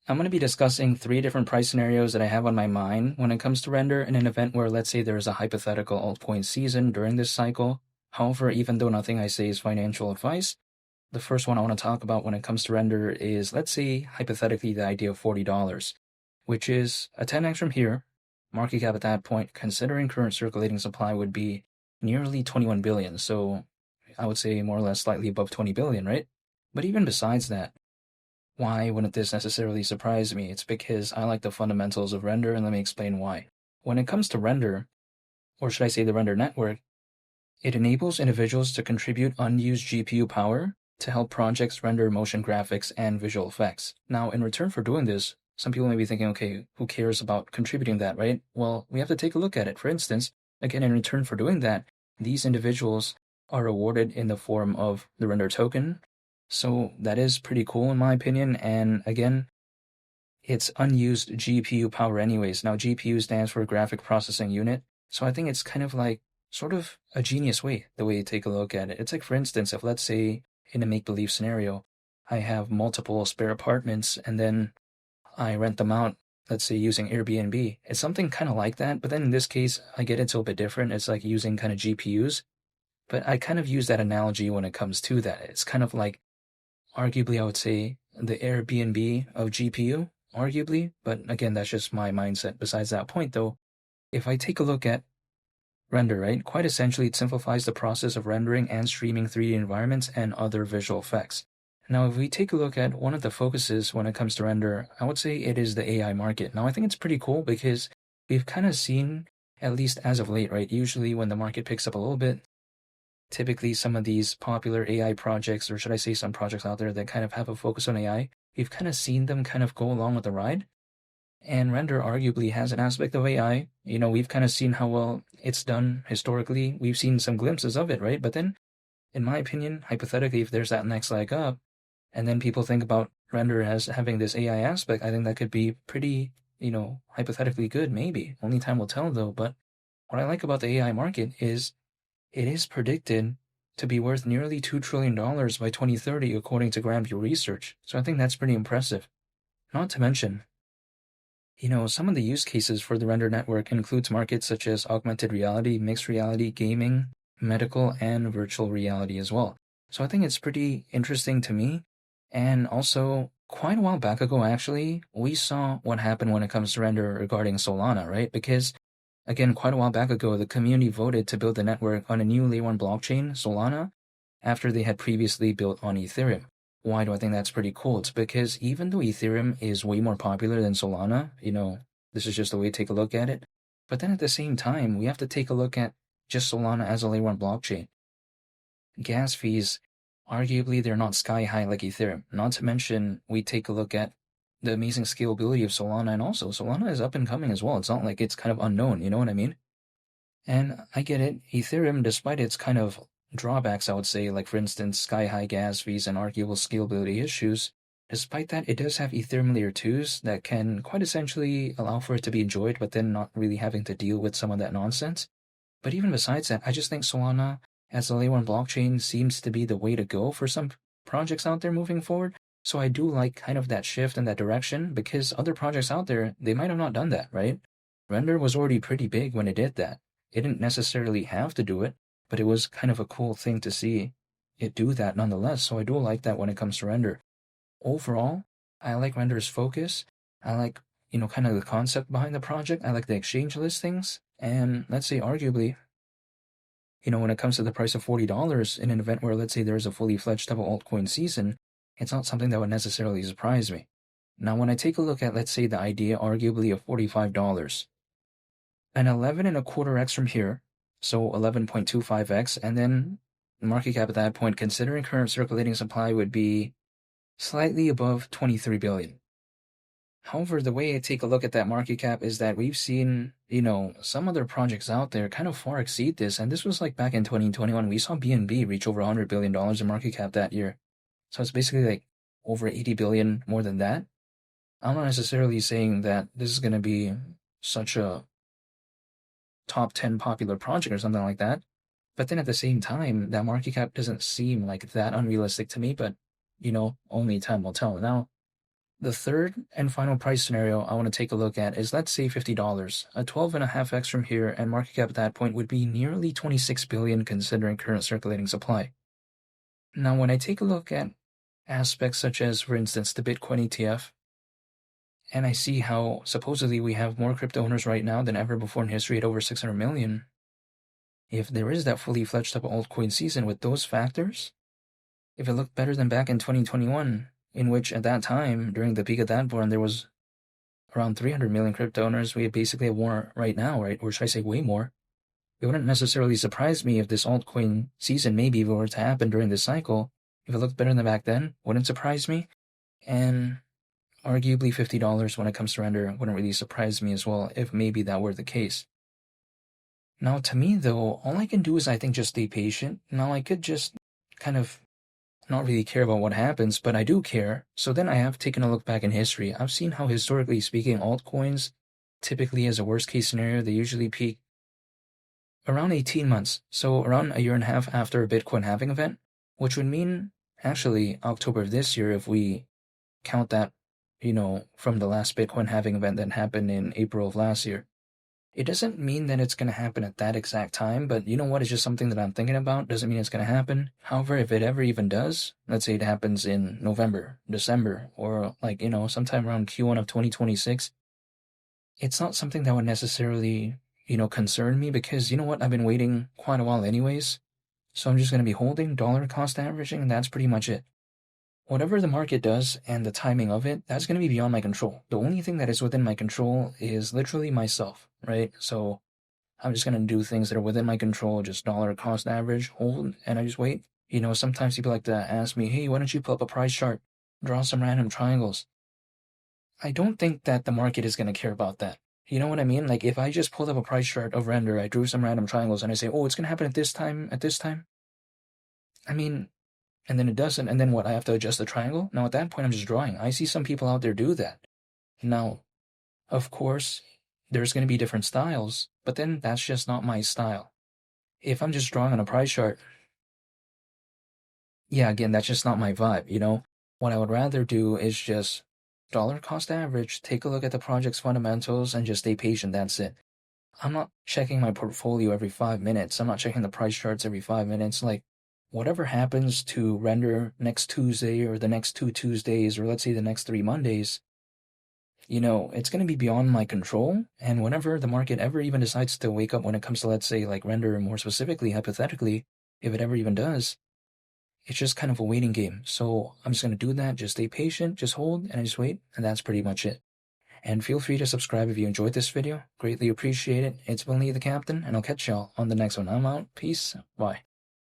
I'm going to be discussing three different price scenarios that I have on my mind when it comes to render in an event where, let's say, there is a hypothetical altcoin season during this cycle. However, even though nothing I say is financial advice, the first one I want to talk about when it comes to render is, let's say, hypothetically, the idea of $40, which is a 10x from here. Market cap at that point, considering current circulating supply, would be nearly 21 billion. So I would say more or less slightly above 20 billion, right? But even besides that, why wouldn't this necessarily surprise me? It's because I like the fundamentals of render, and let me explain why. When it comes to render, or should I say the render network, it enables individuals to contribute unused GPU power to help projects render motion graphics and visual effects. Now, in return for doing this, some people may be thinking, okay, who cares about contributing that, right? Well, we have to take a look at it. For instance, again, in return for doing that, these individuals are rewarded in the form of the render token. So that is pretty cool in my opinion. And again, it's unused GPU power anyways. Now, GPU stands for graphic processing unit. So I think it's kind of like sort of a genius way, the way you take a look at it. It's like, for instance, if let's say in a make-believe scenario, I have multiple spare apartments and then I rent them out, let's say using Airbnb. It's something kind of like that. But then in this case, I get it's a little bit different. It's like using kind of GPUs. But I kind of use that analogy when it comes to that. It's kind of like, arguably, I would say the Airbnb of GPU, arguably. But again, that's just my mindset. Besides that point, though, if I take a look at render, right, quite essentially it simplifies the process of rendering and streaming 3D environments and other visual effects. Now, if we take a look at one of the focuses when it comes to render, I would say it is the AI market. Now, I think it's pretty cool because we've kind of seen, at least as of late, right, usually when the market picks up a little bit, typically some of these popular AI projects, or should I say some projects out there that kind of have a focus on AI, we've kind of seen them kind of go along with the ride. And render arguably has an aspect of AI. You know, we've kind of seen how well it's done historically. We've seen some glimpses of it, right? But then, in my opinion, hypothetically, if there's that next leg up, and then people think about render as having this AI aspect, I think that could be pretty, hypothetically good, maybe. Only time will tell, though. But what I like about the AI market is it is predicted to be worth nearly $2 trillion by 2030, according to Grand View Research. So I think that's pretty impressive. Not to mention, some of the use cases for the render network includes markets such as augmented reality, mixed reality, gaming, medical, and virtual reality as well. So I think it's pretty interesting to me. And also, quite a while back ago, actually, we saw what happened when it comes to render regarding Solana, right? Because, again, quite a while back ago, the community voted to build the network on a new Layer 1 blockchain, Solana, after they had previously built on Ethereum. Why do I think that's pretty cool? It's because even though Ethereum is way more popular than Solana, this is just the way to take a look at it. But then at the same time, we have to take a look at just Solana as a Layer 1 blockchain. Gas fees, arguably, they're not sky high like Ethereum. Not to mention, we take a look at the amazing scalability of Solana, and also Solana is up and coming as well. It's not like it's kind of unknown, you know what I mean? And I get it, Ethereum, despite its kind of drawbacks, I would say, like for instance, sky-high gas fees and arguable scalability issues, despite that, it does have Ethereum Layer 2s that can quite essentially allow for it to be enjoyed, but then not really having to deal with some of that nonsense. But even besides that, I just think Solana as a Layer 1 blockchain seems to be the way to go for some projects out there moving forward. So I do like kind of that shift in that direction because other projects out there, they might have not done that, right? Render was already pretty big when it did that. It didn't necessarily have to do it, but it was kind of a cool thing to see it do that nonetheless. So I do like that when it comes to render. Overall, I like render's focus. I like, kind of the concept behind the project. I like the exchange listings. And let's say arguably, when it comes to the price of $40 in an event where, let's say, there's a fully fledged type of altcoin season, it's not something that would necessarily surprise me. Now, when I take a look at, let's say, the idea arguably of $45, an 11 and a quarter X from here, so 11.25x, and then the market cap at that point, considering current circulating supply, would be slightly above 23 billion. However, the way I take a look at that market cap is that we've seen, some other projects out there kind of far exceed this, and this was like back in 2021, we saw BNB reach over $100 billion in market cap that year. So it's basically like over 80 billion more than that. I'm not necessarily saying that this is going to be such a top 10 popular project or something like that. But then at the same time, that market cap doesn't seem like that unrealistic to me, but, only time will tell. Now, The third and final price scenario I want to take a look at is, let's say, $50. A 12.5x from here, and market cap at that point would be nearly 26 billion considering current circulating supply. Now, when I take a look at aspects such as, for instance, the Bitcoin ETF, and I see how supposedly we have more crypto owners right now than ever before in history at over 600 million, if there is that fully fledged up altcoin season with those factors, if it looked better than back in 2021, in which at that time, during the peak of that boom, there was around 300 million crypto owners, we basically have more right now, right? Or should I say way more? It wouldn't necessarily surprise me if this altcoin season maybe were to happen during this cycle. If it looked better than back then, wouldn't surprise me. And arguably $50 when it comes to render wouldn't really surprise me as well if maybe that were the case. Now, to me, though, all I can do is I think just stay patient. Now, I could just kind of not really care about what happens, but I do care. So then I have taken a look back in history. I've seen how, historically speaking, altcoins, typically as a worst case scenario, they usually peak around 18 months. So around a year and a half after a Bitcoin halving event, which would mean actually October of this year if we count that, from the last Bitcoin halving event that happened in April of last year. It doesn't mean that it's going to happen at that exact time, but you know what? It's just something that I'm thinking about. Doesn't mean it's going to happen. However, if it ever even does, let's say it happens in November, December, or sometime around Q1 of 2026, it's not something that would necessarily, concern me because you know what? I've been waiting quite a while anyways. So I'm just going to be holding dollar cost averaging, and that's pretty much it. Whatever the market does and the timing of it, that's going to be beyond my control. The only thing that is within my control is literally myself, right? So I'm just going to do things that are within my control, just dollar cost average, hold, and I just wait. Sometimes people like to ask me, hey, why don't you pull up a price chart, draw some random triangles? I don't think that the market is going to care about that. You know what I mean? Like if I just pulled up a price chart of render, I drew some random triangles and I say, oh, it's going to happen at this time, I mean, and then it doesn't, and then what, I have to adjust the triangle? Now at that point, I'm just drawing. I see some people out there do that. Now, of course, there's going to be different styles, but then that's just not my style. If I'm just drawing on a price chart, yeah, again, that's just not my vibe, What I would rather do is just dollar cost average, take a look at the project's fundamentals, and just stay patient, that's it. I'm not checking my portfolio every 5 minutes. I'm not checking the price charts every 5 minutes. Like, whatever happens to render next Tuesday or the next 2 Tuesdays or let's say the next 3 Mondays, it's going to be beyond my control. And whenever the market ever even decides to wake up when it comes to, let's say, like render more specifically, hypothetically, if it ever even does, it's just kind of a waiting game. So I'm just going to do that. Just stay patient, just hold, and I just wait. And that's pretty much it. And feel free to subscribe if you enjoyed this video. Greatly appreciate it. It's been Lee the Captain, and I'll catch y'all on the next one. I'm out. Peace. Bye.